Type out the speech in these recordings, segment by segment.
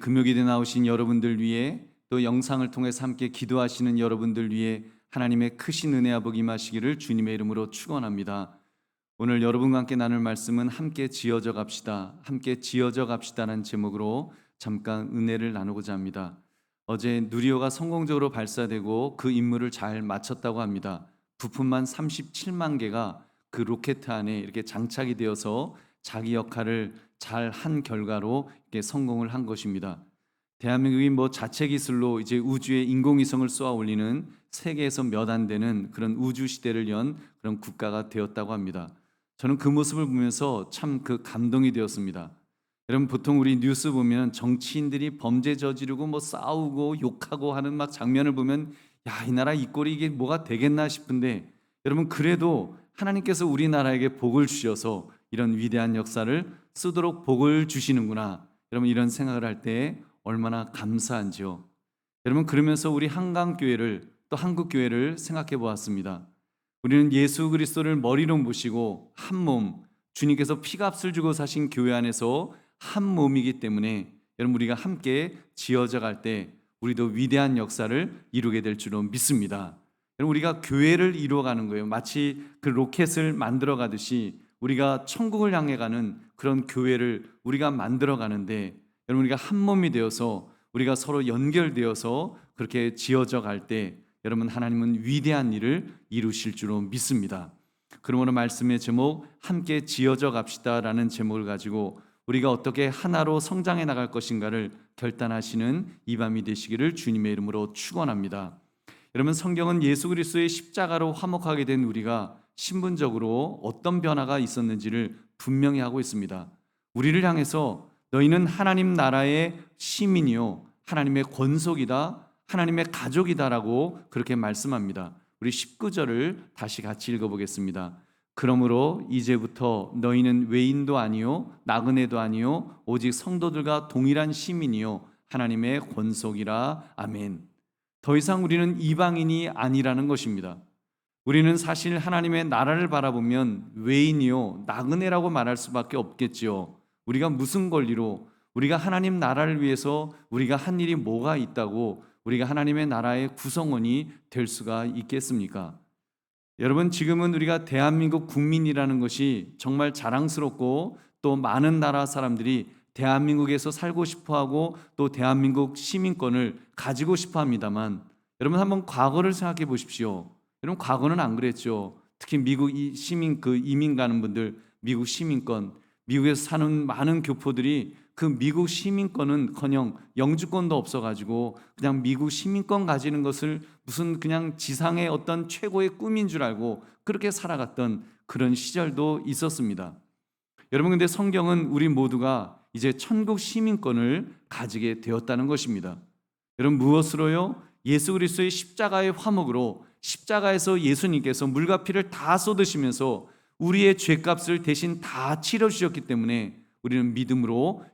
금요일에 나오신 여러분들 위해 또 영상을 통해서 함께 기도하시는 여러분들 위해 하나님의 크신 은혜와 복이 임하시기를 주님의 이름으로 축원합니다. 오늘 여러분과 함께 나눌 말씀은 함께 지어져 갑시다, 함께 지어져 갑시다라는 제목으로 잠깐 은혜를 나누고자 합니다. 어제 누리호가 성공적으로 발사되고 그 임무를 잘 마쳤다고 합니다. 부품만 37만 개가 그 로켓 안에 이렇게 장착이 되어서 자기 역할을 잘 한 결과로 이렇게 성공을 한 것입니다. 대한민국이 자체 기술로 이제 우주에 인공위성을 쏘아 올리는 세계에서 몇 안 되는 그런 우주 시대를 연 그런 국가가 되었다고 합니다. 저는 그 모습을 보면서 참 감동이 되었습니다. 여러분, 보통 우리 뉴스 보면 정치인들이 범죄 저지르고 싸우고 욕하고 하는 장면을 보면 야, 이 나라 이 꼴이 이게 뭐가 되겠나 싶은데, 여러분, 그래도 하나님께서 우리나라에게 복을 주셔서 이런 위대한 역사를 쓰도록 복을 주시는구나, 여러분, 이런 생각을 할 때 얼마나 감사한지요. 여러분, 그러면서 우리 한강교회를, 또 한국교회를 생각해 보았습니다. 우리는 예수 그리스도를 머리로 모시고 한 몸, 주님께서 피값을 주고 사신 교회 안에서 한 몸이기 때문에 여러분, 우리가 함께 지어져 갈 때 우리도 위대한 역사를 이루게 될 줄로 믿습니다. 여러분, 우리가 교회를 이루어가는 거예요. 마치 그 로켓을 만들어 가듯이 우리가 천국을 향해 가는 그런 교회를 우리가 만들어 가는데, 여러분, 우리가 한 몸이 되어서 우리가 서로 연결되어서 그렇게 지어져 갈 때 여러분, 하나님은 위대한 일을 이루실 줄로 믿습니다. 그러므로 말씀의 제목 함께 지어져 갑시다라는 제목을 가지고 우리가 어떻게 하나로 성장해 나갈 것인가를 결단하시는 이 밤이 되시기를 주님의 이름으로 축원합니다. 여러분, 성경은 예수 그리스도의 십자가로 화목하게 된 우리가 신분적으로 어떤 변화가 있었는지를 분명히 하고 있습니다. 우리를 향해서 너희는 하나님 나라의 시민이요 하나님의 권속이다, 하나님의 가족이다라고 그렇게 말씀합니다. 우리 19절을 다시 같이 읽어보겠습니다. 그러므로 이제부터 너희는 외인도 아니요 나그네도 아니요 오직 성도들과 동일한 시민이요 하나님의 권속이라. 아멘. 더 이상 우리는 이방인이 아니라는 것입니다. 우리는 사실 하나님의 나라를 바라보면 외인이요 나그네라고 말할 수밖에 없겠지요. 우리가 무슨 권리로, 우리가 하나님 나라를 위해서 우리가 한 일이 뭐가 있다고 우리가 하나님의 나라의 구성원이 될 수가 있겠습니까? 여러분, 지금은 우리가 대한민국 국민이라는 것이 정말 자랑스럽고, 또 많은 나라 사람들이 대한민국에서 살고 싶어하고 또 대한민국 시민권을 가지고 싶어 합니다만, 여러분, 한번 과거를 생각해 보십시오. 여러분, 과거는 안 그랬죠. 특히 미국 시민, 이민 가는 분들, 미국 시민권, 미국에서 사는 많은 교포들이 그 미국 시민권은커녕 영주권도 없어가지고 그냥 미국 시민권 가지는 것을 무슨 그냥 지상의 어떤 최고의 꿈인 줄 알고 그렇게 살아갔던 그런 시절도 있었습니다. 여러분, 근데 성경은 우리 모두가 이제 천국 시민권을 가지게 되었다는 것입니다. 여러분, 무엇으로요? 예수 그리스도의 십자가의 화목으로, 십자가에서 예수님께서 물과 피를 다 쏟으시면서 우리의 죄값을 대신 다 치러주셨기 때문에 우리는 믿음으로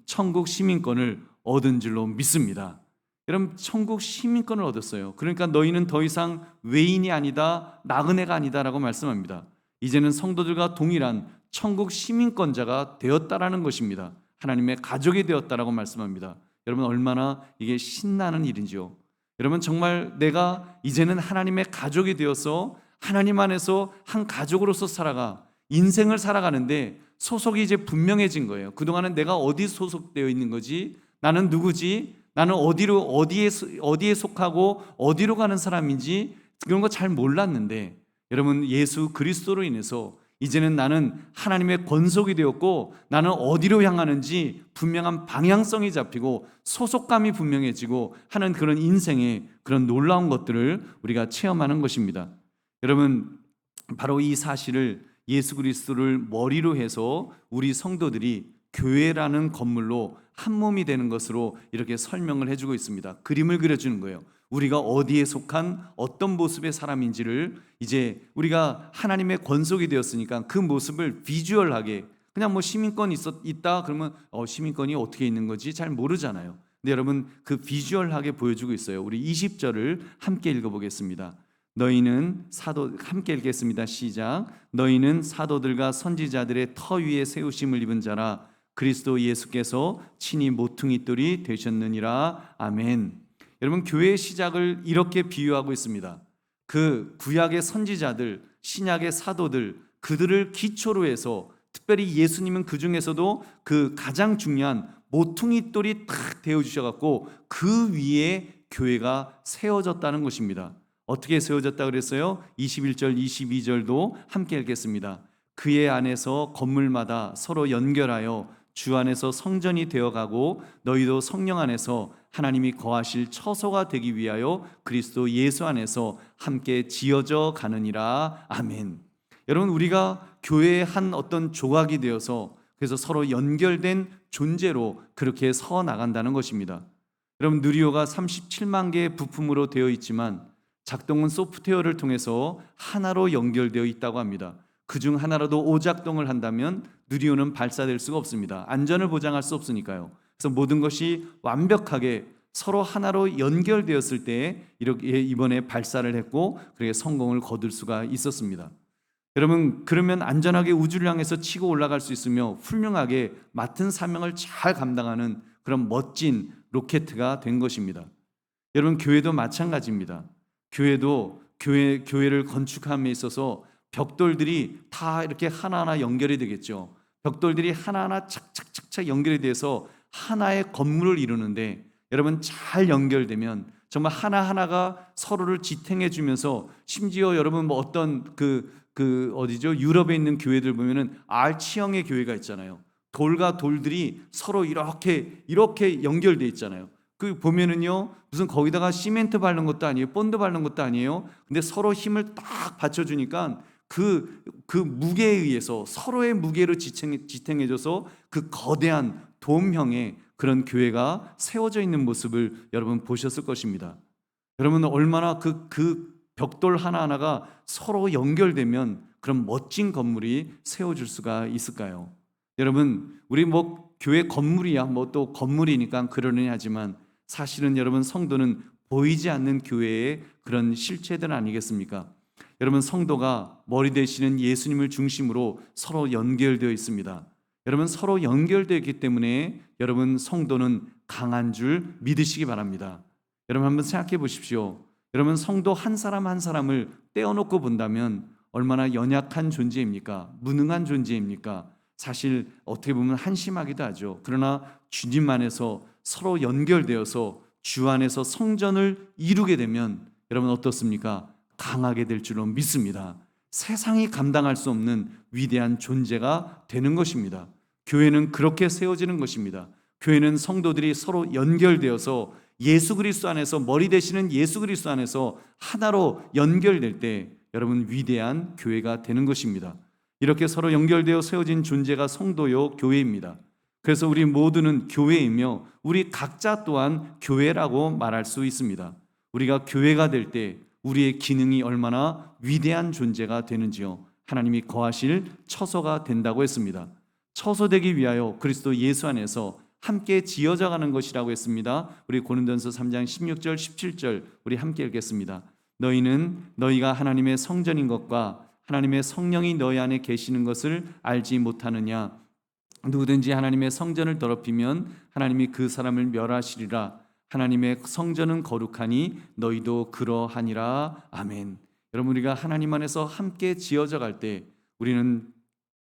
천국 시민권을 얻은 줄로 믿습니다. 여러분, 천국 시민권을 얻었어요. 그러니까 너희는 더 이상 외인이 아니다, 나그네가 아니다라고 말씀합니다. 이제는 성도들과 동일한 천국 시민권자가 되었다라는 것입니다. 하나님의 가족이 되었다라고 말씀합니다. 여러분, 얼마나 이게 신나는 일인지요. 여러분, 정말 내가 이제는 하나님의 가족이 되어서 하나님 안에서 한 가족으로서 살아가 인생을 살아가는데 소속이 이제 분명해진 거예요. 그동안은 내가 어디 소속되어 있는 거지? 나는 누구지? 나는 어디에 속하고 어디로 가는 사람인지 그런 거 잘 몰랐는데, 여러분, 예수 그리스도로 인해서 이제는 나는 하나님의 권속이 되었고 나는 어디로 향하는지 분명한 방향성이 잡히고 소속감이 분명해지고 하는 그런 인생의 그런 놀라운 것들을 우리가 체험하는 것입니다. 여러분, 바로 이 사실을 예수 그리스도를 머리로 해서 우리 성도들이 교회라는 건물로 한 몸이 되는 것으로 이렇게 설명을 해주고 있습니다. 그림을 그려주는 거예요. 우리가 어디에 속한 어떤 모습의 사람인지를 이제 우리가 하나님의 권속이 되었으니까 그 모습을 비주얼하게, 그냥 시민권 있다 그러면 시민권이 어떻게 있는 거지 잘 모르잖아요. 근데 여러분, 그 비주얼하게 보여주고 있어요. 우리 20절을 함께 읽어보겠습니다. 너희는 함께 읽겠습니다. 시작. 너희는 사도들과 선지자들의 터 위에 세우심을 입은 자라. 그리스도 예수께서 친히 모퉁이돌이 되셨느니라. 아멘. 여러분, 교회의 시작을 이렇게 비유하고 있습니다. 그 구약의 선지자들, 신약의 사도들, 그들을 기초로 해서 특별히 예수님은 그 중에서도 그 가장 중요한 모퉁이돌이 탁 되어주셔갖고 그 위에 교회가 세워졌다는 것입니다. 어떻게 세워졌다 그랬어요? 21절 22절도 함께 읽겠습니다. 그의 안에서 건물마다 서로 연결하여 주 안에서 성전이 되어가고 너희도 성령 안에서 하나님이 거하실 처소가 되기 위하여 그리스도 예수 안에서 함께 지어져 가느니라. 아멘. 여러분, 우리가 교회의 한 어떤 조각이 되어서 그래서 서로 연결된 존재로 그렇게 서 나간다는 것입니다. 여러분, 누리호가 37만 개의 부품으로 되어 있지만 작동은 소프트웨어를 통해서 하나로 연결되어 있다고 합니다. 그중 하나라도 오작동을 한다면 누리호는 발사될 수가 없습니다. 안전을 보장할 수 없으니까요. 그래서 모든 것이 완벽하게 서로 하나로 연결되었을 때 이렇게 이번에 발사를 했고 그렇게 성공을 거둘 수가 있었습니다. 여러분, 그러면 안전하게 우주를 향해서 치고 올라갈 수 있으며 훌륭하게 맡은 사명을 잘 감당하는 그런 멋진 로켓가 된 것입니다. 여러분, 교회도 마찬가지입니다. 교회를 건축함에 있어서 벽돌들이 다 이렇게 하나하나 연결이 되겠죠. 벽돌들이 하나하나 착착착착 연결이 돼서 하나의 건물을 이루는데 여러분, 잘 연결되면 정말 하나하나가 서로를 지탱해 주면서 심지어 여러분 뭐 어떤 어디죠? 유럽에 있는 교회들 보면은 R치형의 교회가 있잖아요. 돌과 돌들이 서로 이렇게 연결돼 있잖아요. 그 보면은요, 무슨 거기다가 시멘트 바른 것도 아니에요, 본드 바른 것도 아니에요. 근데 서로 힘을 딱 받쳐주니까 그 무게에 의해서 서로의 무게로 지탱해줘서 그 거대한 돔형의 그런 교회가 세워져 있는 모습을 여러분 보셨을 것입니다. 여러분, 얼마나 그 벽돌 하나하나가 서로 연결되면 그런 멋진 건물이 세워질 수가 있을까요? 여러분, 우리 뭐 교회 건물이야 뭐 또 건물이니까 그러느니 하지만 사실은 여러분, 성도는 보이지 않는 교회의 그런 실체들 아니겠습니까? 여러분, 성도가 머리 되시는 예수님을 중심으로 서로 연결되어 있습니다. 여러분, 서로 연결되어 있기 때문에 여러분, 성도는 강한 줄 믿으시기 바랍니다. 여러분, 한번 생각해 보십시오. 여러분, 성도 한 사람 한 사람을 떼어놓고 본다면 얼마나 연약한 존재입니까? 무능한 존재입니까? 사실 어떻게 보면 한심하기도 하죠. 그러나 주님 안에서 서로 연결되어서 주 안에서 성전을 이루게 되면 여러분 어떻습니까? 강하게 될 줄로 믿습니다. 세상이 감당할 수 없는 위대한 존재가 되는 것입니다. 교회는 그렇게 세워지는 것입니다. 교회는 성도들이 서로 연결되어서 예수 그리스도 안에서 머리 되시는 예수 그리스도 안에서 하나로 연결될 때 여러분 위대한 교회가 되는 것입니다. 이렇게 서로 연결되어 세워진 존재가 성도요 교회입니다. 그래서 우리 모두는 교회이며 우리 각자 또한 교회라고 말할 수 있습니다. 우리가 교회가 될 때 우리의 기능이 얼마나 위대한 존재가 되는지요. 하나님이 거하실 처소가 된다고 했습니다. 처소되기 위하여 그리스도 예수 안에서 함께 지어져 가는 것이라고 했습니다. 우리 고린도전서 3장 16절 17절 우리 함께 읽겠습니다. 너희는 너희가 하나님의 성전인 것과 하나님의 성령이 너희 안에 계시는 것을 알지 못하느냐? 누구든지 하나님의 성전을 더럽히면 하나님이 그 사람을 멸하시리라. 하나님의 성전은 거룩하니 너희도 그러하니라. 아멘. 여러분, 우리가 하나님 안에서 함께 지어져 갈 때 우리는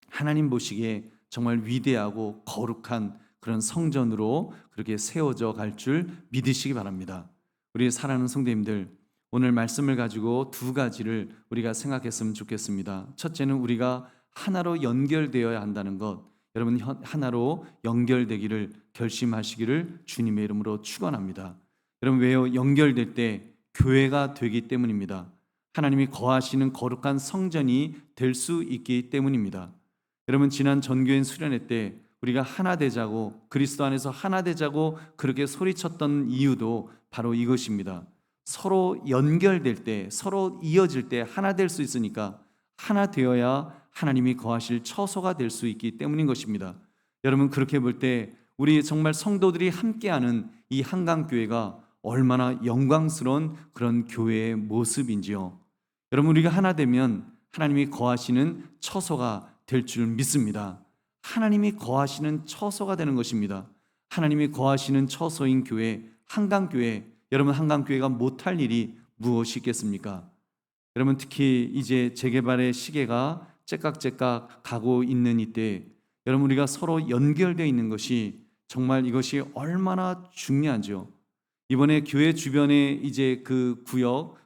하나님 보시기에 정말 위대하고 거룩한 그런 성전으로 그렇게 세워져 갈 줄 믿으시기 바랍니다. 우리 사랑하는 성도님들, 오늘 말씀을 가지고 두 가지를 우리가 생각했으면 좋겠습니다. 첫째는 우리가 하나로 연결되어야 한다는 것, 여러분 하나로 연결되기를 결심하시기를 주님의 이름으로 축원합니다. 여러분, 왜요? 연결될 때 교회가 되기 때문입니다. 하나님이 거하시는 거룩한 성전이 될 수 있기 때문입니다. 여러분, 지난 전교인 수련회 때 우리가 하나 되자고, 그리스도 안에서 하나 되자고 그렇게 소리쳤던 이유도 바로 이것입니다. 서로 연결될 때, 서로 이어질 때 하나 될 수 있으니까 하나 되어야 하나님이 거하실 처소가 될 수 있기 때문인 것입니다. 여러분, 그렇게 볼 때 우리 정말 성도들이 함께하는 이 한강교회가 얼마나 영광스러운 그런 교회의 모습인지요. 여러분, 우리가 하나 되면 하나님이 거하시는 처소가 될 줄 믿습니다. 하나님이 거하시는 처소가 되는 것입니다. 하나님이 거하시는 처소인 교회, 한강교회, 여러분 한강교회가 못할 일이 무엇이 있겠습니까? 여러분 특히 이제 재개발의 시계가 째깍째깍 가고 있는 이때 여러분 우리가 서로 연결되어 있는 것이 정말 이것이 얼마나 중요하죠. 이번에 교회 주변에 이제 그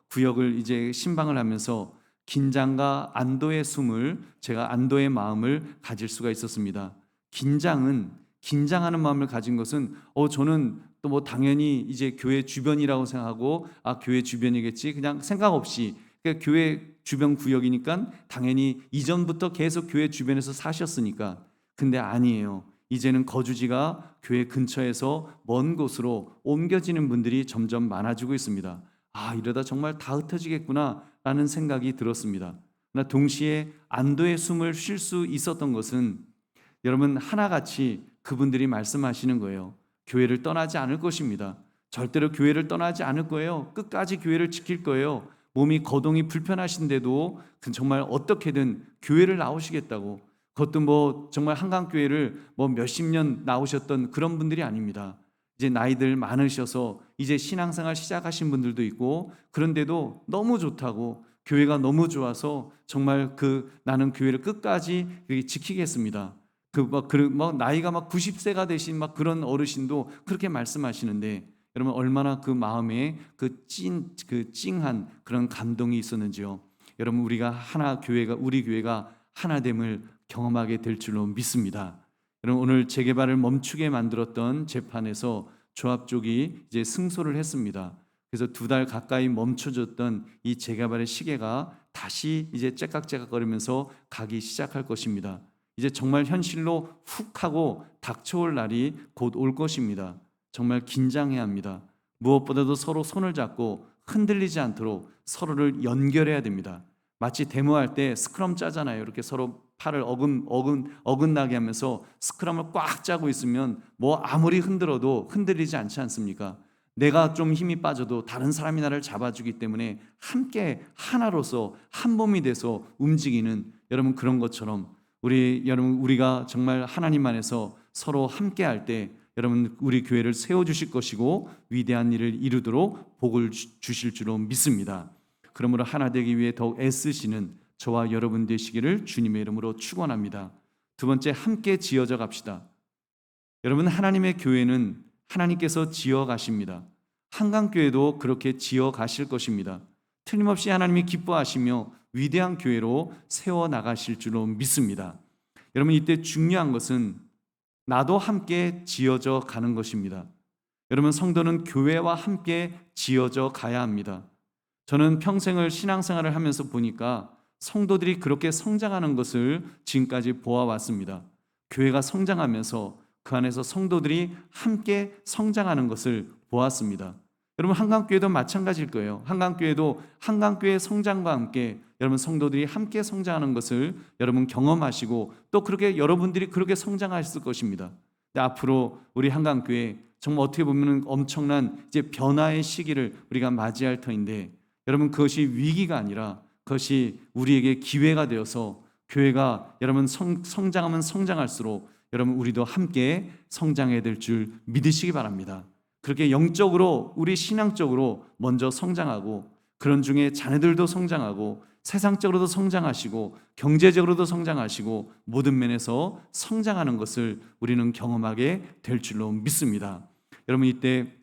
구역을 이제 신방을 하면서 긴장과 안도의 숨을 제가 안도의 마음을 가질 수가 있었습니다. 긴장하는 마음을 가진 것은 저는 또 뭐 당연히 이제 교회 주변이라고 생각하고 교회 주변이겠지 그냥 생각 없이 그러니까 교회 주변 구역이니까 당연히 이전부터 계속 교회 주변에서 사셨으니까 근데 아니에요. 이제는 거주지가 교회 근처에서 먼 곳으로 옮겨지는 분들이 점점 많아지고 있습니다. 이러다 정말 다 흩어지겠구나 라는 생각이 들었습니다. 그러나 동시에 안도의 숨을 쉴 수 있었던 것은 여러분 하나같이 그분들이 말씀하시는 거예요. 교회를 떠나지 않을 것입니다. 절대로 교회를 떠나지 않을 거예요. 끝까지 교회를 지킬 거예요. 몸이 거동이 불편하신데도 정말 어떻게든 교회를 나오시겠다고. 그것도 뭐 정말 한강교회를 뭐 몇십 년 나오셨던 그런 분들이 아닙니다. 이제 나이들 많으셔서 이제 신앙생활 시작하신 분들도 있고 그런데도 너무 좋다고 교회가 너무 좋아서 정말 나는 교회를 끝까지 지키겠습니다. 나이가 막 90세가 되신 막 그런 어르신도 그렇게 말씀하시는데 여러분 얼마나 그 마음에 찡한 그런 감동이 있었는지요. 여러분 우리 교회가 하나됨을 경험하게 될 줄로 믿습니다. 여러분 오늘 재개발을 멈추게 만들었던 재판에서 조합 쪽이 이제 승소를 했습니다. 그래서 2달 가까이 멈춰졌던 이 재개발의 시계가 다시 이제 째깍째깍거리면서 가기 시작할 것입니다. 이제 정말 현실로 훅 하고 닥쳐올 날이 곧 올 것입니다. 정말 긴장해야 합니다. 무엇보다도 서로 손을 잡고 흔들리지 않도록 서로를 연결해야 됩니다. 마치 데모할 때 스크럼 짜잖아요. 이렇게 서로 팔을 어긋나게 하면서 스크럼을 꽉 짜고 있으면 뭐 아무리 흔들어도 흔들리지 않지 않습니까? 내가 좀 힘이 빠져도 다른 사람이 나를 잡아주기 때문에 함께 하나로서 한 몸이 돼서 움직이는 여러분 그런 것처럼 우리가 정말 하나님 안에서 서로 함께 할 때 여러분 우리 교회를 세워주실 것이고 위대한 일을 이루도록 복을 주실 줄로 믿습니다. 그러므로 하나 되기 위해 더욱 애쓰시는 저와 여러분 되시기를 주님의 이름으로 축원합니다. 2번째, 함께 지어져 갑시다. 여러분 하나님의 교회는 하나님께서 지어 가십니다. 한강교회도 그렇게 지어 가실 것입니다. 틀림없이 하나님이 기뻐하시며 위대한 교회로 세워 나가실 줄로 믿습니다. 여러분 이때 중요한 것은 나도 함께 지어져 가는 것입니다. 여러분 성도는 교회와 함께 지어져 가야 합니다. 저는 평생을 신앙생활을 하면서 보니까 성도들이 그렇게 성장하는 것을 지금까지 보아왔습니다. 교회가 성장하면서 그 안에서 성도들이 함께 성장하는 것을 보았습니다. 여러분 한강교회도 마찬가지일 거예요. 한강교회의 성장과 함께 여러분 성도들이 함께 성장하는 것을 여러분 경험하시고 또 그렇게 여러분들이 그렇게 성장하실 것입니다. 앞으로 우리 한강교회 정말 어떻게 보면 엄청난 이제 변화의 시기를 우리가 맞이할 터인데 여러분 그것이 위기가 아니라 그것이 우리에게 기회가 되어서 교회가 여러분 성장하면 성장할수록 여러분 우리도 함께 성장해야 될 줄 믿으시기 바랍니다. 그렇게 영적으로 우리 신앙적으로 먼저 성장하고 그런 중에 자녀들도 성장하고 세상적으로도 성장하시고 경제적으로도 성장하시고 모든 면에서 성장하는 것을 우리는 경험하게 될 줄로 믿습니다. 여러분 이때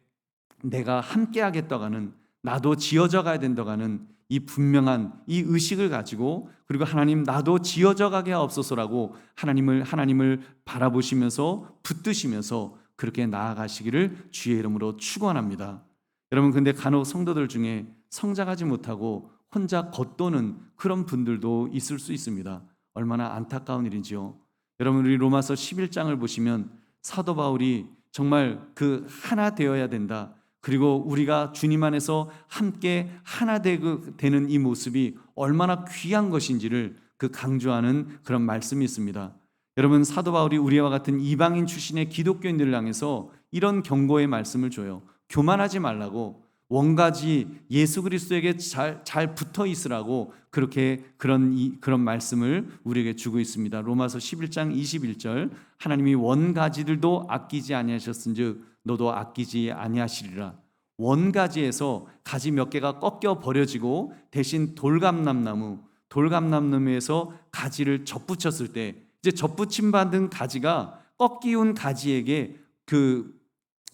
내가 함께 하겠다고 하는 나도 지어져 가야 된다고 하는 이 분명한 이 의식을 가지고 그리고 하나님 나도 지어져 가게 하옵소서라고 하나님을 바라보시면서 붙드시면서 그렇게 나아가시기를 주의 이름으로 축원합니다. 여러분 근데 간혹 성도들 중에 성장하지 못하고 혼자 겉도는 그런 분들도 있을 수 있습니다. 얼마나 안타까운 일인지요. 여러분 우리 로마서 11장을 보시면 사도 바울이 정말 하나 되어야 된다. 그리고 우리가 주님 안에서 함께 하나 되는 이 모습이 얼마나 귀한 것인지를 강조하는 그런 말씀이 있습니다. 여러분 사도 바울이 우리와 같은 이방인 출신의 기독교인들을 향해서 이런 경고의 말씀을 줘요. 교만하지 말라고 원가지 예수 그리스도에게 잘 붙어 있으라고 그렇게 그런 말씀을 우리에게 주고 있습니다. 로마서 11장 21절 하나님이 원가지들도 아끼지 아니하셨은즉 너도 아끼지 아니하시리라. 원가지에서 가지 몇 개가 꺾여 버려지고 대신 돌감람나무에서 가지를 접붙였을 때 이제 접붙임 받은 가지가 꺾이운 가지에게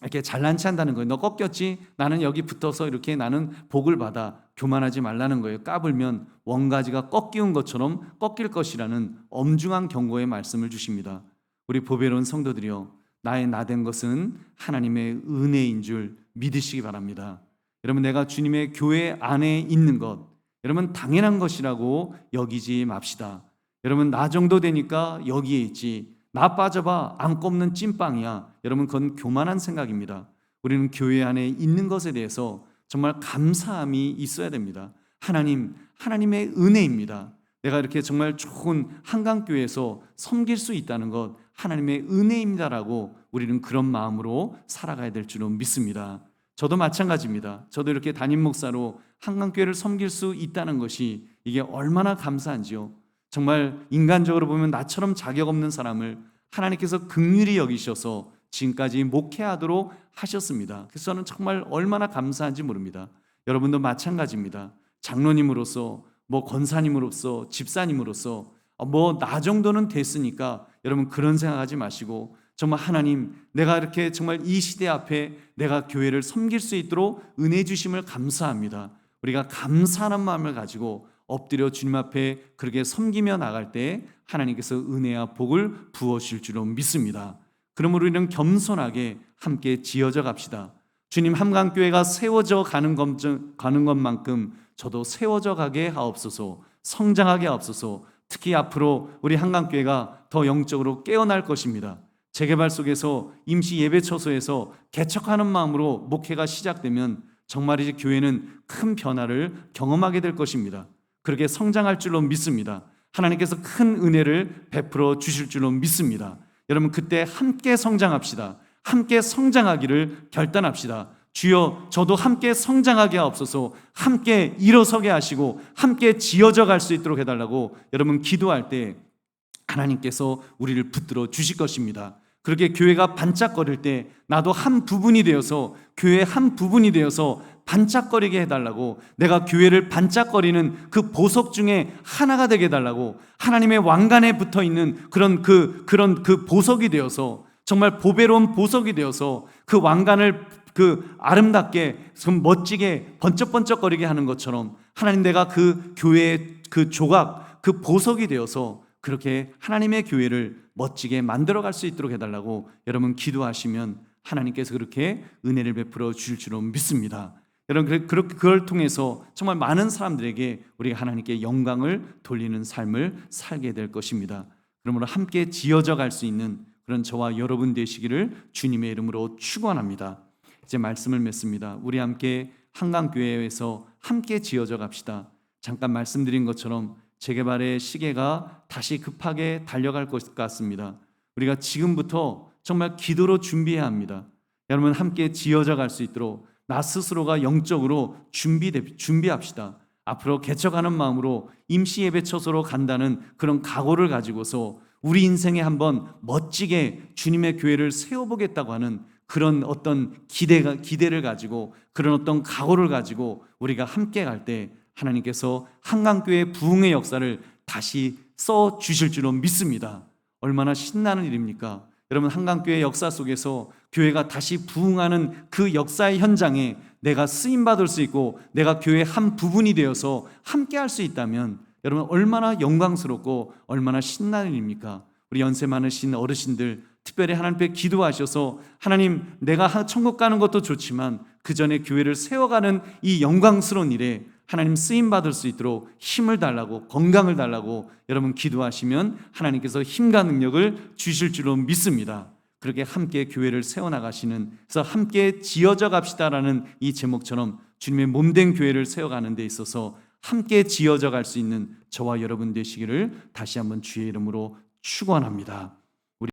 이렇게 잘난치 한다는 거예요. 너 꺾였지? 나는 여기 붙어서 이렇게 나는 복을 받아. 교만하지 말라는 거예요. 까불면 원가지가 꺾이운 것처럼 꺾일 것이라는 엄중한 경고의 말씀을 주십니다. 우리 보배로운 성도들이여, 나의 나된 것은 하나님의 은혜인 줄 믿으시기 바랍니다. 여러분, 내가 주님의 교회 안에 있는 것, 여러분 당연한 것이라고 여기지 맙시다. 여러분, 나 정도 되니까 여기에 있지, 나 빠져봐 안 꼽는 찐빵이야. 여러분, 그건 교만한 생각입니다. 우리는 교회 안에 있는 것에 대해서 정말 감사함이 있어야 됩니다. 하나님의 은혜입니다. 내가 이렇게 정말 좋은 한강교회에서 섬길 수 있다는 것 하나님의 은혜입니다라고 우리는 그런 마음으로 살아가야 될 줄로 믿습니다. 저도 마찬가지입니다. 저도 이렇게 담임 목사로 한강교회를 섬길 수 있다는 것이 이게 얼마나 감사한지요. 정말 인간적으로 보면 나처럼 자격 없는 사람을 하나님께서 긍휼히 여기셔서 지금까지 목회하도록 하셨습니다. 그래서 저는 정말 얼마나 감사한지 모릅니다. 여러분도 마찬가지입니다. 장로님으로서 권사님으로서 집사님으로서 나 정도는 됐으니까 여러분 그런 생각하지 마시고 정말 하나님, 내가 이렇게 정말 이 시대 앞에 내가 교회를 섬길 수 있도록 은혜 주심을 감사합니다. 우리가 감사하는 마음을 가지고 엎드려 주님 앞에 그렇게 섬기며 나갈 때 하나님께서 은혜와 복을 부어주실 줄로 믿습니다. 그러므로 우리는 겸손하게 함께 지어져 갑시다. 주님, 한강교회가 세워져 가는 것만큼 저도 세워져 가게 하옵소서, 성장하게 하옵소서. 특히 앞으로 우리 한강교회가 더 영적으로 깨어날 것입니다. 재개발 속에서 임시 예배처소에서 개척하는 마음으로 목회가 시작되면 정말 이제 교회는 큰 변화를 경험하게 될 것입니다. 그렇게 성장할 줄로 믿습니다. 하나님께서 큰 은혜를 베풀어 주실 줄로 믿습니다. 여러분, 그때 함께 성장합시다. 함께 성장하기를 결단합시다. 주여, 저도 함께 성장하게 하옵소서. 함께 일어서게 하시고 함께 지어져 갈 수 있도록 해달라고 여러분 기도할 때 하나님께서 우리를 붙들어 주실 것입니다. 그렇게 교회가 반짝거릴 때 나도 한 부분이 되어서, 교회의 한 부분이 되어서 반짝거리게 해달라고, 내가 교회를 반짝거리는 그 보석 중에 하나가 되게 해달라고, 하나님의 왕관에 붙어있는 그런 보석이 되어서, 정말 보배로운 보석이 되어서 그 왕관을 아름답게 멋지게 번쩍번쩍거리게 하는 것처럼 하나님, 내가 그 교회의 그 조각, 그 보석이 되어서 그렇게 하나님의 교회를 멋지게 만들어갈 수 있도록 해달라고 여러분 기도하시면 하나님께서 그렇게 은혜를 베풀어 주실 줄로 믿습니다. 여러분, 그걸 통해서 정말 많은 사람들에게 우리가 하나님께 영광을 돌리는 삶을 살게 될 것입니다. 그러므로 함께 지어져 갈 수 있는 그런 저와 여러분 되시기를 주님의 이름으로 축원합니다. 이제 말씀을 맺습니다. 우리 함께 한강교회에서 함께 지어져 갑시다. 잠깐 말씀드린 것처럼 재개발의 시계가 다시 급하게 달려갈 것 같습니다. 우리가 지금부터 정말 기도로 준비해야 합니다. 여러분, 함께 지어져 갈 수 있도록 나 스스로가 영적으로 준비합시다. 앞으로 개척하는 마음으로 임시 예배처소로 간다는 그런 각오를 가지고서 우리 인생에 한번 멋지게 주님의 교회를 세워보겠다고 하는 그런 어떤 기대를 가지고, 그런 어떤 각오를 가지고 우리가 함께 갈 때 하나님께서 한강교회 부흥의 역사를 다시 써 주실 줄로 믿습니다. 얼마나 신나는 일입니까? 여러분, 한강교회 역사 속에서 교회가 다시 부흥하는 그 역사의 현장에 내가 쓰임받을 수 있고 내가 교회의 한 부분이 되어서 함께 할 수 있다면 여러분, 얼마나 영광스럽고 얼마나 신나는 일입니까? 우리 연세 많으신 어르신들 특별히 하나님 앞에 기도하셔서, 하나님, 내가 천국 가는 것도 좋지만 그 전에 교회를 세워가는 이 영광스러운 일에 하나님 쓰임받을 수 있도록 힘을 달라고, 건강을 달라고 여러분 기도하시면 하나님께서 힘과 능력을 주실 줄로 믿습니다. 그렇게 함께 교회를 세워나가시는, 그래서 함께 지어져 갑시다라는 이 제목처럼 주님의 몸된 교회를 세워가는 데 있어서 함께 지어져 갈 수 있는 저와 여러분 되시기를 다시 한번 주의 이름으로 축원합니다.